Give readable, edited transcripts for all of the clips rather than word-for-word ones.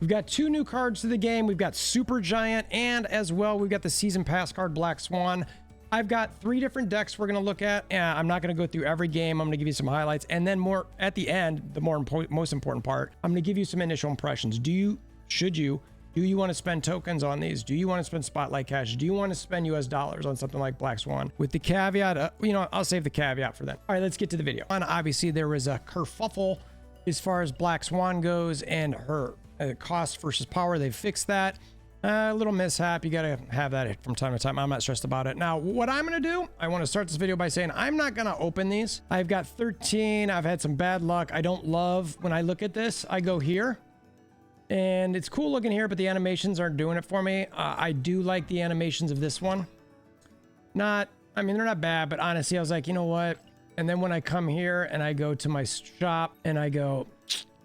We've got 2 new cards to the game. We've got Super Giant, and as well, we've got the Season Pass card, Black Swan. I've got 3 different decks we're going to look at. I'm not going to go through every game. I'm going to give you some highlights. And then more at the end, the most important part, I'm going to give you some initial impressions. Do you want to spend tokens on these? Do you want to spend Spotlight Cash? Do you want to spend US dollars on something like Black Swan? With the caveat, I'll save the caveat for then. All right, let's get to the video. And obviously, there was a kerfuffle as far as Black Swan goes and her cost versus power. They've fixed that. A little mishap. You got to have that from time to time. I'm not stressed about it. Now, what I'm going to do, I want to start this video by saying I'm not going to open these. I've got 13. I've had some bad luck. I don't love when I look at this. I go here. And it's cool looking here, but the animations aren't doing it for me. I do like the animations of this one. They're not bad, but honestly, I was like, you know what? And then when I come here and I go to my shop and I go,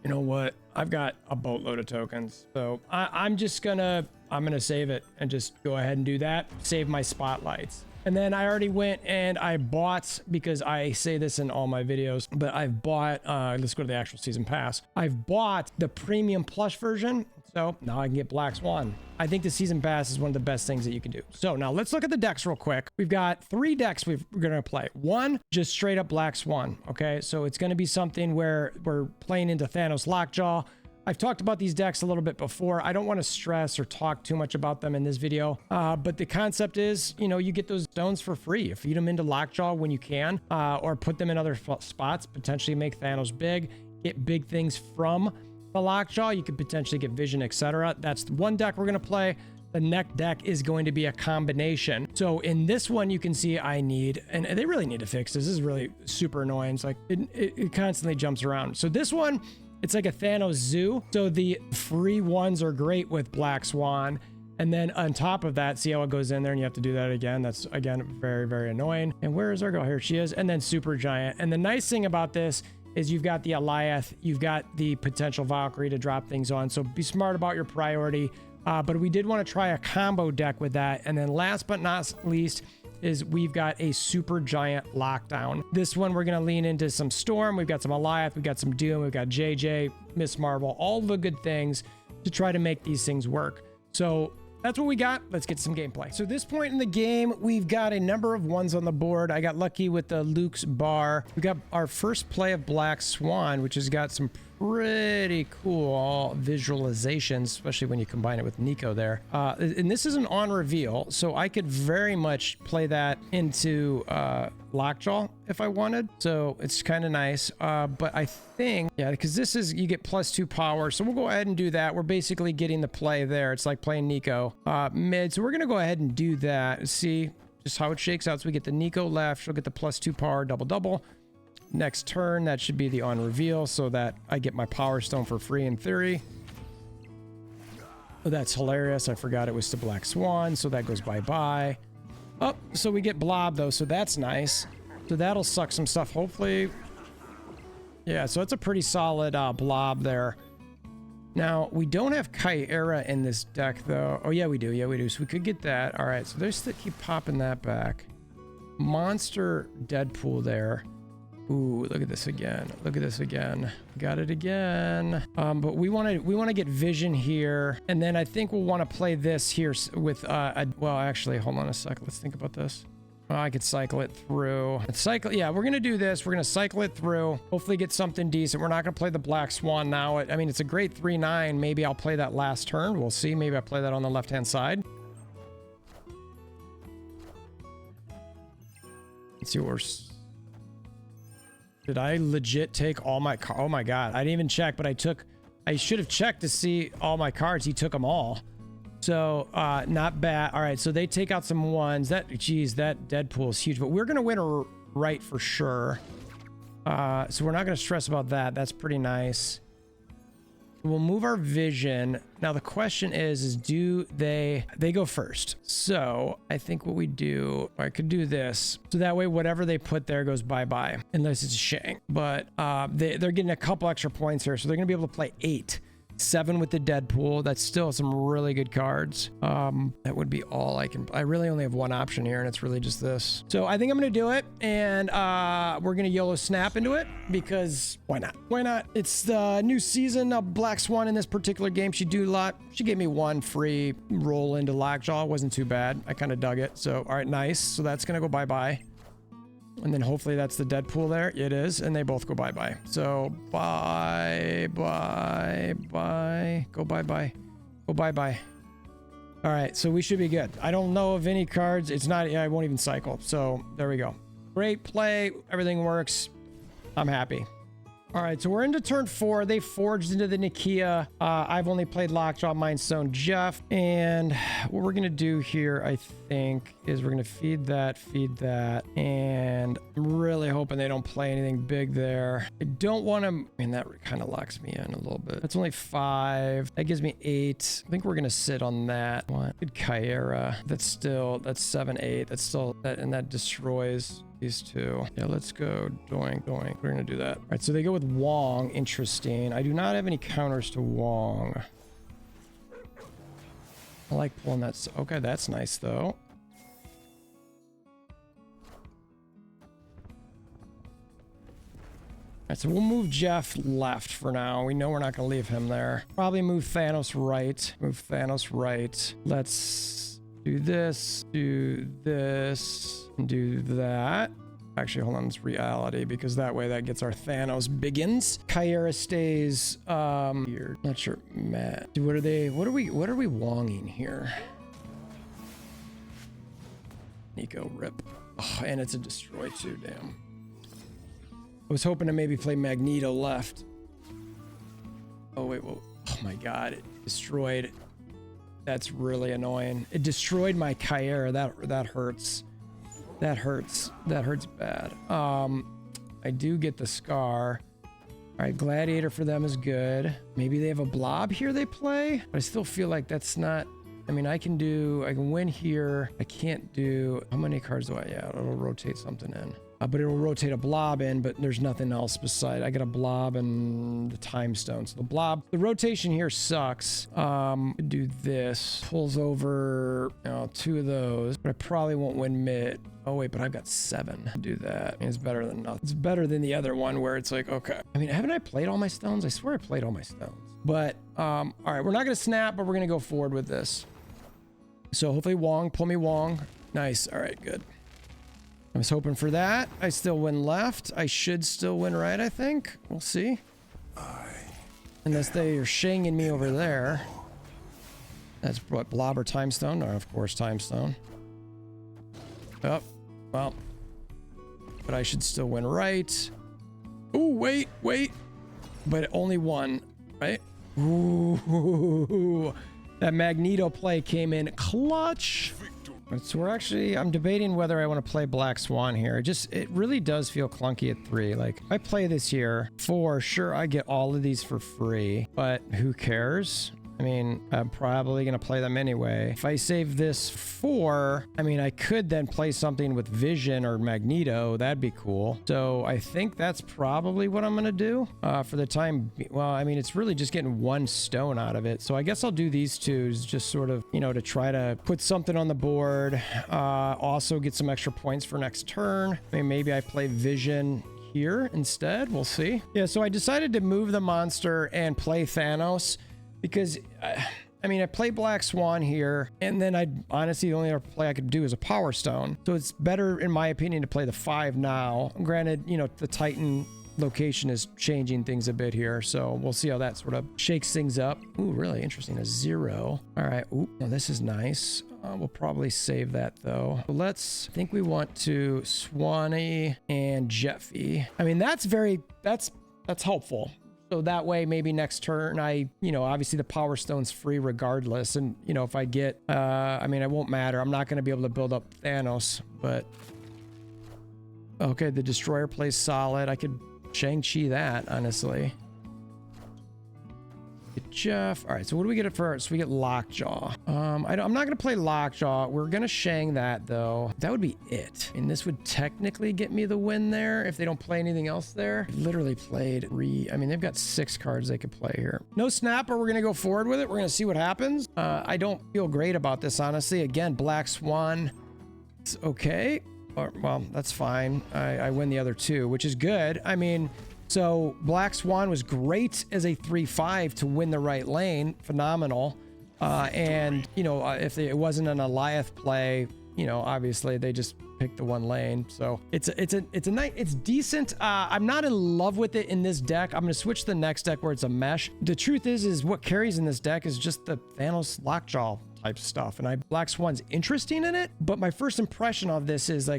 you know what? I've got a boatload of tokens. So I'm gonna save it and just go ahead and do that. Save my spotlights. And then I already went and I bought, because I say this in all my videos, but I've bought, let's go to the actual season pass. I've bought the premium plush version. So now I can get Black Swan. I think the season pass is one of the best things that you can do. So now let's look at the decks real quick. We've got 3 decks we're going to play. One, just straight up Black Swan. Okay. So it's going to be something where we're playing into Thanos Lockjaw. I've talked about these decks a little bit before. I don't want to stress or talk too much about them in this video. But the concept is, you get those stones for free. You feed them into Lockjaw when you can, or put them in other spots, potentially make Thanos big, get big things from the Lockjaw. You could potentially get vision, etc. That's one deck we're going to play. The next deck is going to be a combination. So in this one, you can see I need, and they really need to fix this. This is really super annoying. It's like it constantly jumps around. So this one, it's like a Thanos zoo. So the free ones are great with Black Swan. And then on top of that, see how it goes in there and you have to do that again. That's, again, very, very annoying. And where is our girl? Here she is. And then Super Giant. And the nice thing about this is you've got the Alioth, you've got the potential Valkyrie to drop things on. So be smart about your priority. But we did want to try a combo deck with that. And then last but not least is we've got a Super Giant Lockdown. This one, we're going to lean into some Storm. We've got some Alioth, we've got some Doom, we've got JJ, Miss Marvel, all the good things to try to make these things work. So that's what we got. Let's get some gameplay. So this point in the game, we've got a number of ones on the board. I got lucky with the Luke's bar. We got our first play of Black Swan, which has got some pretty cool visualizations, especially when you combine it with Nico there. And this is an on reveal, so I could very much play that into Lockjaw if I wanted. So it's kind of nice. But I think, yeah, because this is, you get +2 power. So we'll go ahead and do that. We're basically getting the play there. It's like playing Nico mid. So we're going to go ahead and do that. See just how it shakes out. So we get the Nico left. She'll get the +2 power double. Next turn, that should be the on reveal so that I get my power stone for free in theory. Oh, that's hilarious. I forgot it was to Black Swan. So that goes bye-bye. Oh, so we get blob though. So that's nice. So that'll suck some stuff. Hopefully. Yeah, so it's a pretty solid blob there. Now, we don't have Kyera in this deck though. Oh yeah, we do. Yeah, we do. So we could get that. All right. So there's that, keep popping that back. Monster Deadpool there. Ooh, look at this again. Look at this again. Got it again. But we want to get vision here. And then I think we'll want to play this here with, well, actually, hold on a sec. Let's think about this. I could cycle it through. Yeah, we're going to do this. We're going to cycle it through. Hopefully get something decent. We're not going to play the Black Swan now. I mean, it's a great 3/9. Maybe I'll play that last turn. We'll see. Maybe I'll play that on the left-hand side. Let's see what we're... Did I legit take all my cards? Oh my god, I didn't even check, but I should have checked to see all my cards. He took them all. So, not bad. All right, so they take out some ones. Geez, that Deadpool is huge, but we're going to win a right for sure. So we're not going to stress about that. That's pretty nice. We'll move our vision. Now the question is do they go first? So I think what we do, I could do this. So that way, whatever they put there goes bye-bye, unless it's Shang. But they're getting a couple extra points here. So they're going to be able to play 8. 7 with the Deadpool. That's still some really good cards. That would be all I really only have one option here, and it's really just this. So I think I'm going to do it, and we're going to YOLO snap into it because why not? Why not? It's the new season of Black Swan in this particular game. She do a lot. She gave me 1 free roll into Lockjaw. It wasn't too bad. I kind of dug it. So, all right, nice. So that's going to go bye-bye. And then hopefully that's the Deadpool there. It is. And they both go bye-bye. So bye, bye, bye. Go bye-bye. Go bye-bye. All right. So we should be good. I don't know of any cards. It's not, yeah, I won't even cycle. So there we go. Great play. Everything works. I'm happy. All right, so we're into turn 4. They forged into the Nikia. I've only played Lockjaw, Mindstone, Jeff. And what we're going to do here, I think, is we're going to feed that. And I'm really hoping they don't play anything big there. I don't want to... I mean, that kind of locks me in a little bit. That's only 5. That gives me 8. I think we're going to sit on that. What? Good Kyera. That's 7, 8. That's still... and that destroys... these 2. Yeah, let's go doink, doink. We're gonna do that. All right, so they go with Wong. Interesting. I do not have any counters to Wong. I like pulling that. Okay, that's nice though. All right, so we'll move Jeff left for now. We know we're not gonna leave him there. Probably move Thanos right. Move Thanos right. Let's do this, and do that. Actually, hold on, it's reality because that way that gets our Thanos biggins. Kyera stays here. Not sure. Matt. Dude, what are we wonging here? Nico rip. Oh, and it's a destroy too, damn. I was hoping to maybe play Magneto left. Oh wait, well, oh my god, it destroyed. That's really annoying. It destroyed my Kyera. That hurts. That hurts. That hurts bad. I do get the scar. All right, Gladiator for them is good. Maybe they have a blob here they play. But I still feel like that's not... I mean, I can win here. I can't do... How many cards do I... Yeah, it'll rotate something in. But it'll rotate a blob in, but there's nothing else beside. I got a blob and the time stone. So the blob, the rotation here sucks. Do this. Pulls over 2 of those, but I probably won't win mid. Oh wait, but I've got 7. Do that. I mean, it's better than nothing. It's better than the other one where it's like, okay. I mean, haven't I played all my stones? I swear I played all my stones. But, all right, we're not going to snap, but we're going to go forward with this. So hopefully Wong, pull me Wong. Nice. All right, good. I was hoping for that. I still win left. I should still win right, I think. We'll see. Unless they are shinging me over there. That's what, blob or time stone? No, of course, time stone. Oh, well. But I should still win right. Ooh, wait. But only 1, right? Ooh, that Magneto play came in clutch. So we're actually, I'm debating whether I want to play Black Swan here. It really does feel clunky at 3. Like, if I play this here, 4, sure, I get all of these for free, but who cares? I mean, I'm probably going to play them anyway. If I save this 4, I mean, I could then play something with Vision or Magneto. That'd be cool. So I think that's probably what I'm going to do for the time. Well, I mean, it's really just getting 1 stone out of it. So I guess I'll do these 2 just sort of, to try to put something on the board. Also get some extra points for next turn. I mean, maybe I play Vision here instead. We'll see. Yeah, so I decided to move the monster and play Thanos. Because, I mean, I play Black Swan here, and then honestly, the only other play I could do is a Power Stone. So it's better, in my opinion, to play the 5 now. Granted, the Titan location is changing things a bit here, so we'll see how that sort of shakes things up. Ooh, really interesting, a 0. All right, ooh, well, this is nice. We'll probably save that, though. I think we want to Swanee and Jeffy. I mean, that's helpful. So that way, maybe next turn, obviously the Power Stone's free regardless. And, if I get, I mean, it won't matter. I'm not going to be able to build up Thanos, but... Okay, the Destroyer plays solid. I could Shang-Chi that, honestly. Get Jeff. All right, so what do we get at first? We get Lockjaw. I'm not gonna play Lockjaw. We're gonna Shang that though. That would be it. And this would technically get me the win there if they don't play anything else there. I've literally played I mean, they've got 6 cards they could play here. No snapper. We're gonna go forward with it. We're gonna see what happens. I don't feel great about this, honestly. Again, Black Swan. It's okay. Well, that's fine. I win the other 2, which is good. I mean, so Black Swan was great as a 3/5 to win the right lane. Phenomenal. And, you know, if it wasn't an Alioth play, you know, obviously they just picked the one lane. So it's decent. I'm not in love with it in this deck. I'm going to switch to the next deck where it's a mesh. The truth is what carries in this deck is just the Thanos Lockjaw type stuff, and Black Swan's interesting in it, but my first impression of this is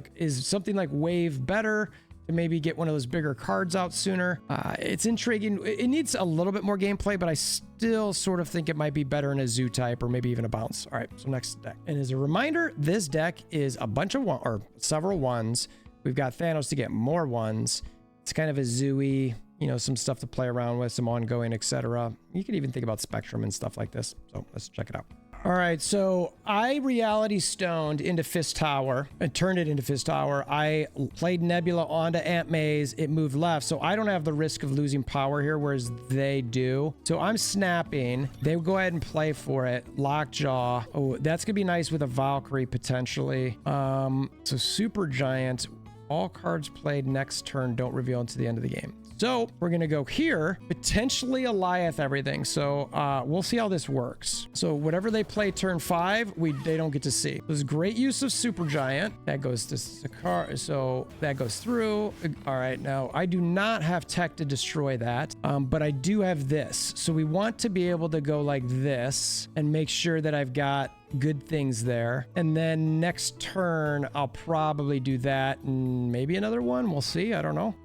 something like Wave better to maybe get one of those bigger cards out sooner. It's intriguing. It needs a little bit more gameplay, but I still sort of think it might be better in a zoo type or maybe even a bounce. All right, so next deck. And as a reminder, this deck is a bunch of several ones. We've got Thanos to get more ones. It's kind of a zooey, you know, some stuff to play around with, some ongoing, etc. You could even think about Spectrum and stuff like this. So let's check it out. All right, so I reality stoned into Fist Tower and turned it into Fist Tower. I played Nebula onto Ant Maze. It moved left, so I don't have the risk of losing power here, whereas they do. So I'm snapping. They go ahead and play for it. Lockjaw. Oh, that's gonna be nice with a Valkyrie potentially. So Super Giant. All cards played next turn don't reveal until the end of the game. So we're going to go here, potentially Alioth everything. So we'll see how this works. So whatever they play turn 5, they don't get to see. There's great use of Super Giant. That goes to Sakar. So that goes through. All right. Now I do not have tech to destroy that, but I do have this. So we want to be able to go like this and make sure that I've got good things there. And then next turn, I'll probably do that and maybe another one. We'll see. I don't know.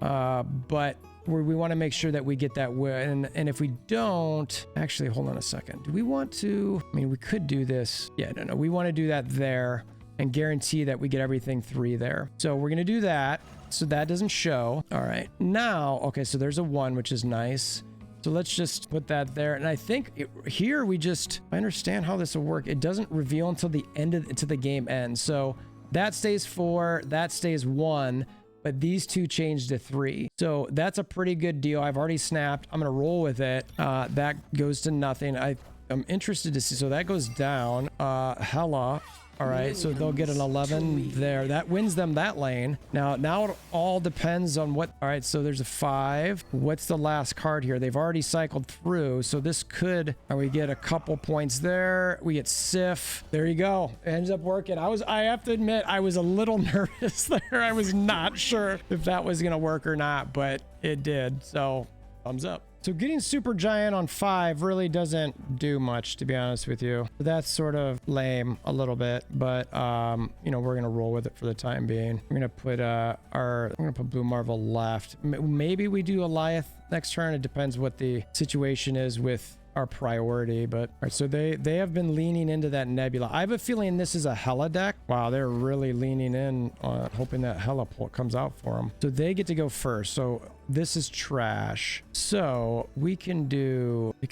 But we want to make sure that we get that win. And if we don't, actually, hold on a second. Do we want to, I mean, we could do this. Yeah, no. We want to do that there and guarantee that we get everything 3 there. So we're going to do that. So that doesn't show. All right. Now, okay, so there's a 1, which is nice. So let's just put that there. And I think here I understand how this will work. It doesn't reveal until the game ends. So that stays 4, that stays 1, but these 2 change to 3. So that's a pretty good deal. I've already snapped. I'm going to roll with it. That goes to nothing. I'm interested to see. So that goes down. Hella. All right, so they'll get an 11 there. That wins them that lane. Now it all depends on what... All right, so there's a 5. What's the last card here? They've already cycled through, so this could... we get a couple points there. We get Sif. There you go. It ends up working. I have to admit, I was a little nervous there. I was not sure if that was going to work or not, but it did. So, thumbs up. So getting Super Giant on 5 really doesn't do much, to be honest with you. That's sort of lame a little bit, but you know, we're gonna roll with it for the time being. We're gonna put I'm gonna put Blue Marvel left. Maybe we do Alioth next turn. It depends what the situation is with our priority, but all right, so they have been leaning into that Nebula. I have a feeling this is a Hella deck. Wow, they're really leaning in on hoping that Hella comes out for them. So they get to go first. So this is trash. So we can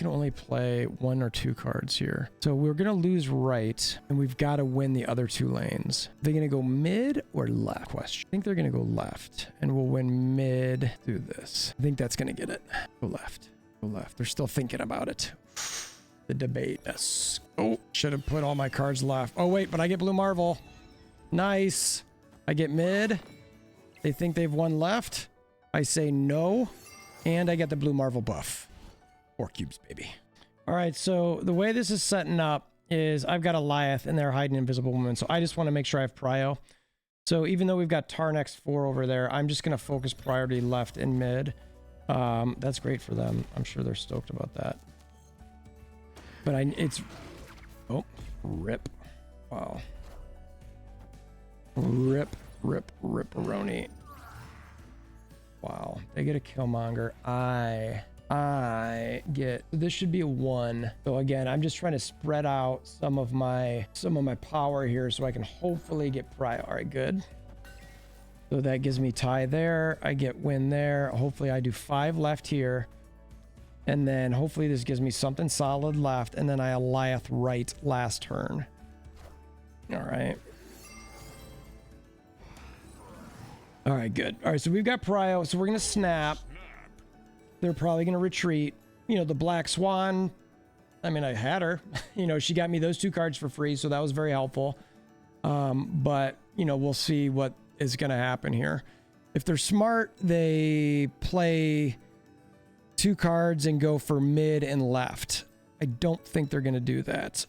only play 1 or 2 cards here. So we're gonna lose right, and we've got to win the other 2 lanes. They're gonna go mid or left? Question. I think they're gonna go left, and we'll win mid through this. I think that's gonna get it. Go left. Go left. They're still thinking about it. The debate. Yes. Oh, should have put all my cards left. Oh, wait, but I get Blue Marvel. Nice. I get mid. They think they've won left. I say no. And I get the Blue Marvel buff. 4 cubes, baby. All right, so the way this is setting up is I've got Alioth and they're hiding Invisible Woman. So I just want to make sure I have prio. So even though we've got Tarnex 4 over there, I'm just going to focus priority left and mid. That's great for them. I'm sure they're stoked about that. But oh, rip. Wow. Rip-a-roni. Wow. They get a Killmonger. I get, this should be a 1. So again, I'm just trying to spread out some of my power here so I can hopefully get prio. All right, good. So that gives me tie there. I get win there. Hopefully I do 5 left here. And then hopefully this gives me something solid left. And then I Alioth right last turn. All right. All right, good. All right, so we've got Prio. So we're going to snap. They're probably going to retreat. You know, the Black Swan, I mean, I had her. You know, she got me those 2 cards for free, so that was very helpful. But, you know, we'll see what is going to happen here. If they're smart, they play 2 cards and go for mid and left. I don't think they're going to do that.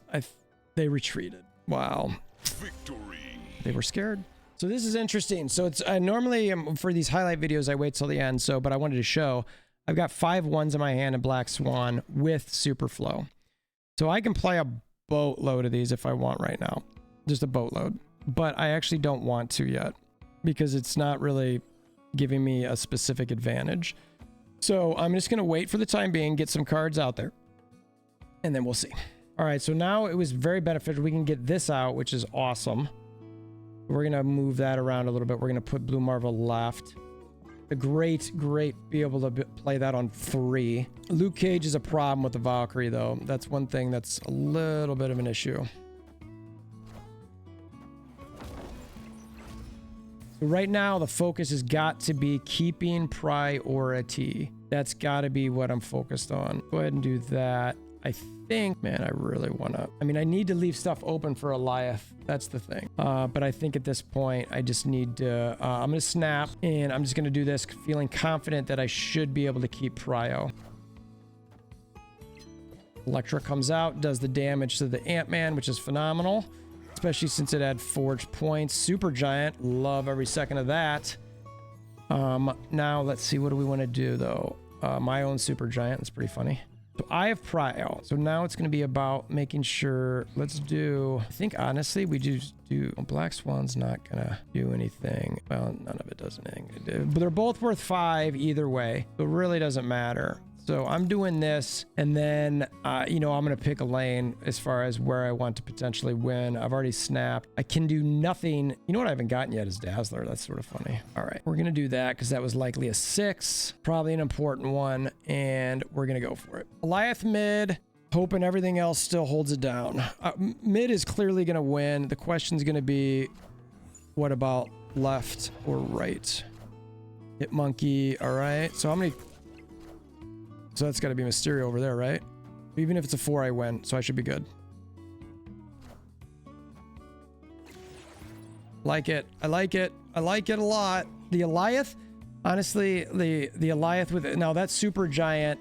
They retreated. Wow. Victory. They were scared. So this is interesting. So it's normally for these highlight videos, I wait till the end. But I wanted to show I've got 5 ones in my hand in Black Swan with Super Flow. So I can play a boatload of these if I want right now, just a boatload. But I actually don't want to yet because it's not really giving me a specific advantage. So I'm just going to wait for the time being, get some cards out there, and then we'll see. All right. So now it was very beneficial. We can get this out, which is awesome. We're going to move that around a little bit. We're going to put Blue Marvel left. A great, be able to play that on 3. Luke Cage is a problem with the Valkyrie, though. That's one thing that's a little bit of an issue. So right now, the focus has got to be keeping priority. That's got to be what I'm focused on. Go ahead and do that. I think, man, I really want to... I mean, I need to leave stuff open for Alioth. That's the thing. But I think at this point, I just need to... I'm going to snap, and I'm just going to do this feeling confident that I should be able to keep Prio. Electra comes out, does the damage to the Ant-Man, which is phenomenal, especially since it had forged points. Super Giant, love every second of that. Now, let's see, what do we want to do, though? My own Super Giant, that's pretty funny. So I have Prio. So now it's going to be about making sure, let's do, I think honestly, we just do, well, Black Swan's not going to do anything. Well, none of it does anything. But they're both worth 5 either way. So it really doesn't matter. So I'm doing this, and then, you know, I'm going to pick a lane as far as where I want to potentially win. I've already snapped. I can do nothing. You know what I haven't gotten yet is Dazzler. That's sort of funny. All right, we're going to do that because that was likely a 6. Probably an important one, and we're going to go for it. Alioth mid, hoping everything else still holds it down. Mid is clearly going to win. The question's going to be, what about left or right? Hit monkey. All right, so how many... So that's got to be Mysterio over there, right? Even if it's a 4, I win, so I should be good. Like it. I like it. I like it a lot. The Alioth, honestly, the Alioth with it. Now that's Super Giant.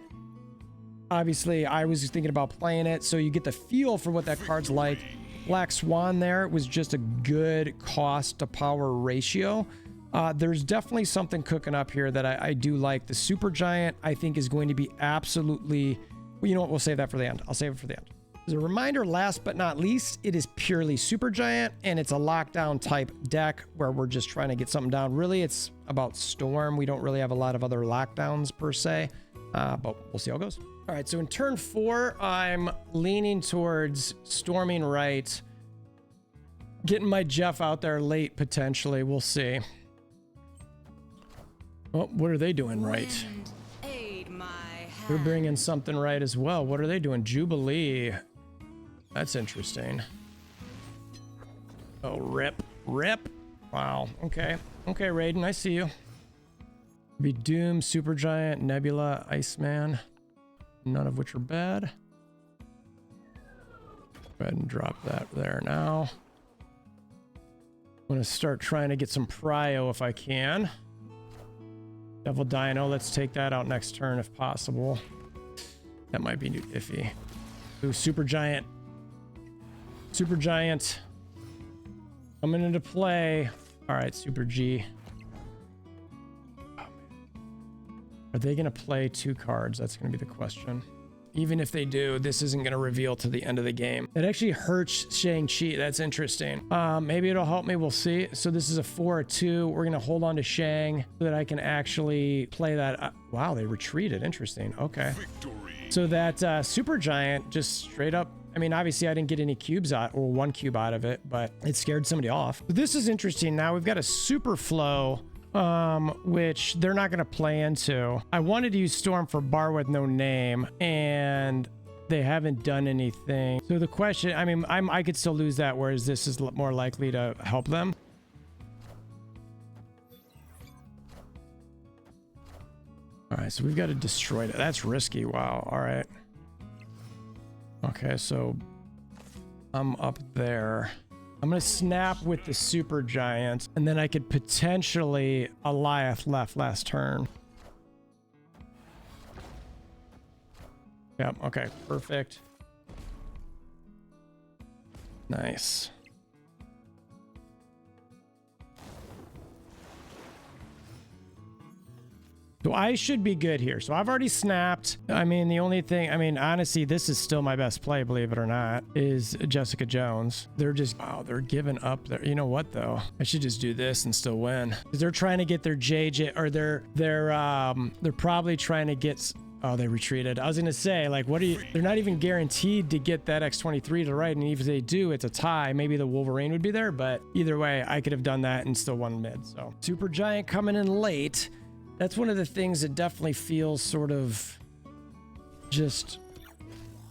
Obviously, I was thinking about playing it, so you get the feel for what that card's like. Black Swan there was just a good cost to power ratio. There's definitely something cooking up here that I do like. The Super Giant, I think, is going to be absolutely... Well, you know what? We'll save that for the end. I'll save it for the end. As a reminder, last but not least, it is purely Super Giant, and it's a lockdown type deck where we're just trying to get something down. Really, it's about Storm. We don't really have a lot of other lockdowns per se, but we'll see how it goes. All right, so in turn 4, I'm leaning towards storming right, getting my Jeff out there late, potentially. We'll see. Oh, what are they doing right? They're bringing something right as well. What are they doing? Jubilee. That's interesting. Oh, rip. Rip. Wow. Okay. Okay, Raiden, I see you. Be Doom, Super Giant, Nebula, Iceman. None of which are bad. Go ahead and drop that there now. I'm going to start trying to get some Prio if I can. Devil Dino, let's take that out next turn if possible. That might be iffy. Ooh, Super Giant. Super Giant. Coming into play. All right, Super G. Are they going to play 2 cards? That's going to be the question. Even if they do, this isn't going to reveal to the end of the game. It actually hurts Shang-Chi. That's interesting. Maybe it'll help me. We'll see. So this is a 4 or 2. We're going to hold on to Shang so that I can actually play that. Wow, they retreated. Interesting. Okay. Victory. So that Super Giant just straight up. I mean, obviously I didn't get any cubes out or 1 cube out of it, but it scared somebody off. But this is interesting. Now we've got a Super Flow. which they're not going to play into. I wanted to use Storm for bar with no name, and they haven't done anything. So the question, I mean, I could still lose that, whereas this is more likely to help them. All right, so we've got to destroy it. That's risky. Wow. All right. Okay, so I'm up there. I'm going to snap with the super giant, and then I could potentially Goliath last turn. Yep, okay, perfect. Nice. So I should be good here. So I've already snapped. I mean, the only thing, I mean, honestly, this is still my best play, believe it or not, is Jessica Jones. They're just, wow, they're giving up there. You know what, though? I should just do this and still win. Because they're trying to get their JJ, or they're probably trying to get, oh, they retreated. I was going to say, like, what are you, they're not even guaranteed to get that X-23 to the right. And even if they do, it's a tie. Maybe the Wolverine would be there, but either way, I could have done that and still won mid. So Super Giant coming in late. That's one of the things that definitely feels sort of just,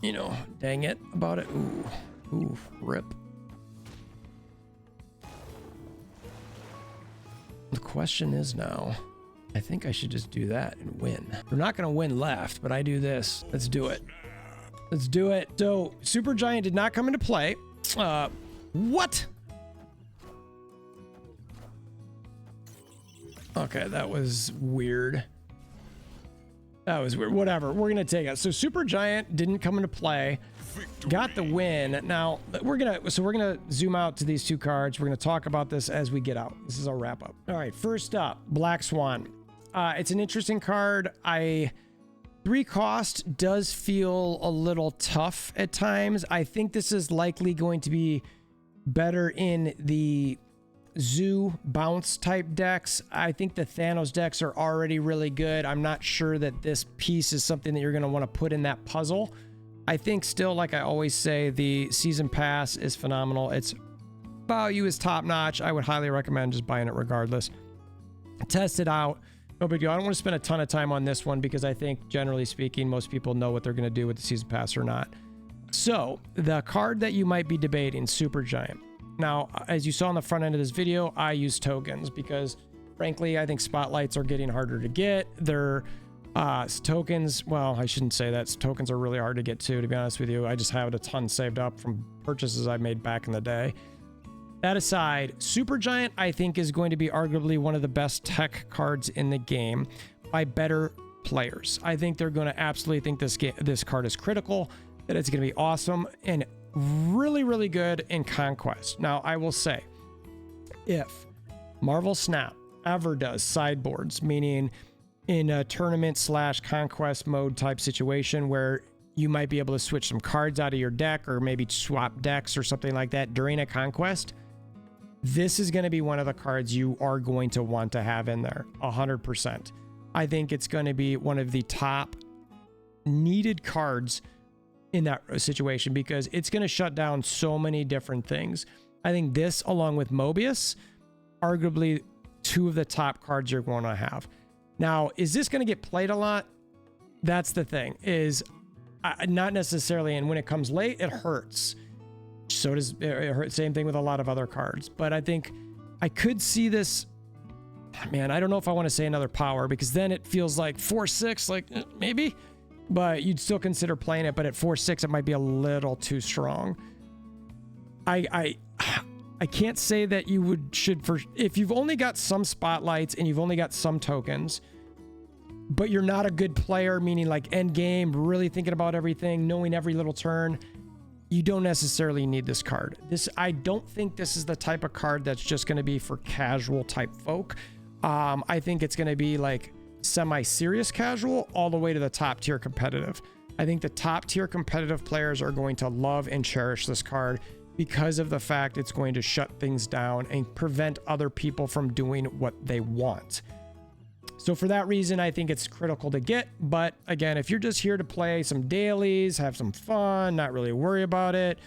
you know, dang it about it. Ooh, rip. The question is now, I think I should just do that and win. We're not going to win left, but I do this. Let's do it. Let's do it. So Super Giant did not come into play. What? Okay, that was weird. That was weird. Whatever. We're going to take it. So Super Giant didn't come into play. Got the win. Now, we're going to zoom out to these two cards. We're going to talk about this as we get out. This is our wrap up. All right, first up, Black Swan. It's an interesting card. 3 cost does feel a little tough at times. I think this is likely going to be better in the zoo bounce type decks. I think the Thanos decks are already really good. I'm not sure that this piece is something that you're going to want to put in that puzzle. I think still, like I always say, the season pass is phenomenal. Its value is top notch. I would highly recommend just buying it regardless. Test it out. No big deal. I don't want to spend a ton of time on this one because I think, generally speaking, most people know what they're going to do with the season pass or not. So the card that you might be debating, Super Giant. Now, as you saw on the front end of this video, I use tokens because, frankly, I think spotlights are getting harder to get. They're tokens, well, I shouldn't say that. Tokens are really hard to get to be honest with you. I just have a ton saved up from purchases I made back in the day. That aside, Super Giant, I think, is going to be arguably one of the best tech cards in the game by better players. I think they're going to absolutely think this card is critical, that it's going to be awesome, and really, really good in Conquest. Now, I will say, if Marvel Snap ever does sideboards, meaning in a tournament / Conquest mode type situation where you might be able to switch some cards out of your deck or maybe swap decks or something like that during a Conquest, this is going to be one of the cards you are going to want to have in there, 100%. I think it's going to be one of the top needed cards in that situation because it's going to shut down so many different things. I think this, along with Mobius, arguably 2 of the top cards you're going to have. Now, is this going to get played a lot? That's the thing, is not necessarily, and when it comes late, it hurts. So does it hurt. Same thing with a lot of other cards. But I think I could see this, man, I don't know if I want to say another power because then it feels like 4/6, like maybe. But you'd still consider playing it, but at 4/6 it might be a little too strong. I can't say that you should if you've only got some spotlights and you've only got some tokens, but you're not a good player, meaning like end game, really thinking about everything, knowing every little turn, you don't necessarily need this card. I don't think this is the type of card that's just going to be for casual type folk. I think it's going to be like semi-serious casual all the way to the top tier competitive. I think the top tier competitive players are going to love and cherish this card because of the fact it's going to shut things down and prevent other people from doing what they want. So for that reason, I think it's critical to get. But again, if you're just here to play some dailies, have some fun, not really worry about it,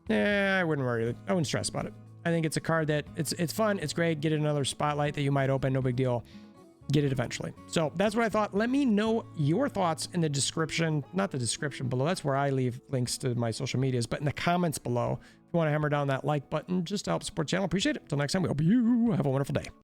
I wouldn't worry. I wouldn't stress about it. I think it's a card that it's fun. It's great. Get it another spotlight that you might open. No big deal. Get it eventually. So that's what I thought. Let me know your thoughts in the description, not the description below. That's where I leave links to my social medias, but in the comments below, if you want to hammer down that like button just to help support the channel, appreciate it. Until next time, we hope you have a wonderful day.